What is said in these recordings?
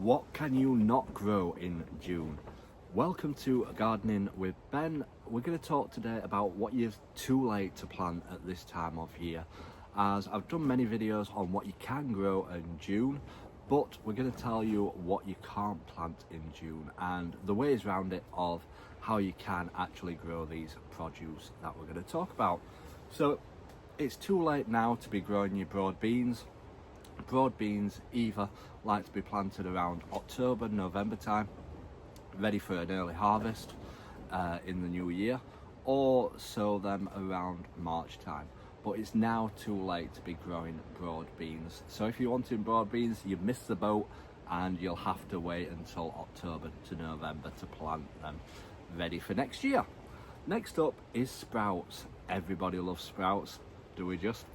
What can you not grow in June? Welcome to Gardening with Ben. We're going to talk today about what you're too late to plant at this time of year, as I've done many videos on what you can grow in June, but we're going to tell you what you can't plant in June and the ways around it of how you can actually grow these produce that we're going to talk about. So it's too late now to be growing your broad beans. Broad beans either like to be planted around October, November time, ready for an early harvest in the new year, or sow them around March time. But it's now too late to be growing broad beans. So if you're wanting broad beans, you've missed the boat and you'll have to wait until October to November to plant them ready for next year. Next up is sprouts. Everybody loves sprouts. Do we just?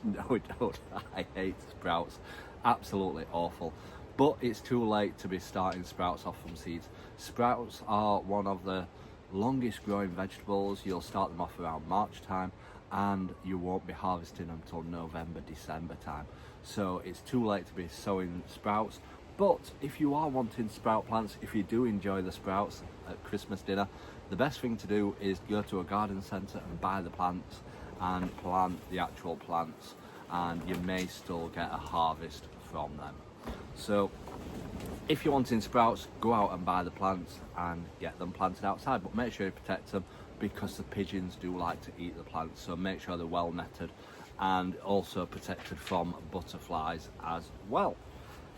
No, we don't. I hate sprouts. Absolutely awful. But it's too late to be starting sprouts off from seeds. Sprouts are one of the longest growing vegetables. You'll start them off around March time and you won't be harvesting until November, December time. So it's too late to be sowing sprouts. But if you are wanting sprout plants, if you do enjoy the sprouts at Christmas dinner, the best thing to do is go to a garden centre and buy the plants and plant the actual plants, and you may still get a harvest from them. So if you're wanting sprouts, go out and buy the plants and get them planted outside, but make sure you protect them because the pigeons do like to eat the plants, so make sure they're well netted and also protected from butterflies as well.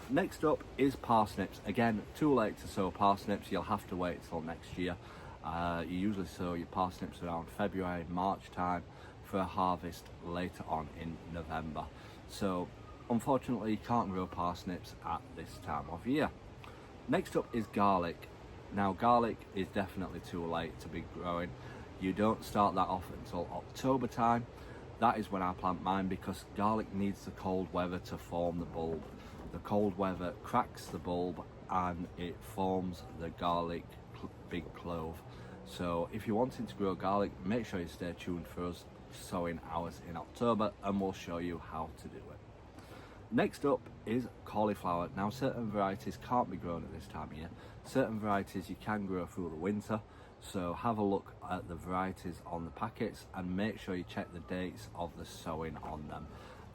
Next up is parsnips. Again, too late to sow parsnips. You'll have to wait till next year. You usually sow your parsnips around February, March time for a harvest later on in November. So unfortunately you can't grow parsnips at this time of year. Next up is garlic. Now garlic is definitely too late to be growing. You don't start that off until October time. That is when I plant mine because garlic needs the cold weather to form the bulb. The cold weather cracks the bulb and it forms the garlic big clove. So if you're wanting to grow garlic, make sure you stay tuned for us sowing ours in October and we'll show you how to do it. Next up is cauliflower. Now certain varieties can't be grown at this time of year. Certain varieties you can grow through the winter. So have a look at the varieties on the packets and make sure you check the dates of the sowing on them,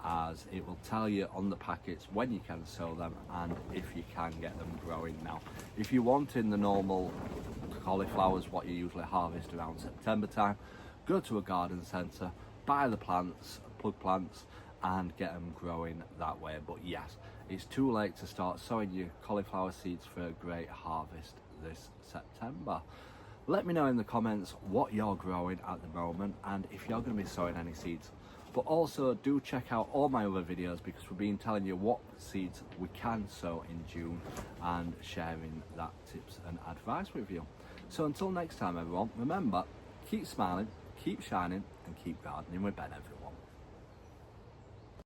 as it will tell you on the packets when you can sow them and if you can get them growing now. If you want in the normal cauliflowers, what you usually harvest around September time, go to a garden centre, buy the plants, plug plants and get them growing that way. But yes, it's too late to start sowing your cauliflower seeds for a great harvest this September. Let me know in the comments what you're growing at the moment and if you're going to be sowing any seeds. But also do check out all my other videos because we've been telling you what seeds we can sow in June and sharing that tips and advice with you. So until next time everyone, remember, keep smiling, keep shining and keep gardening with Ben everyone.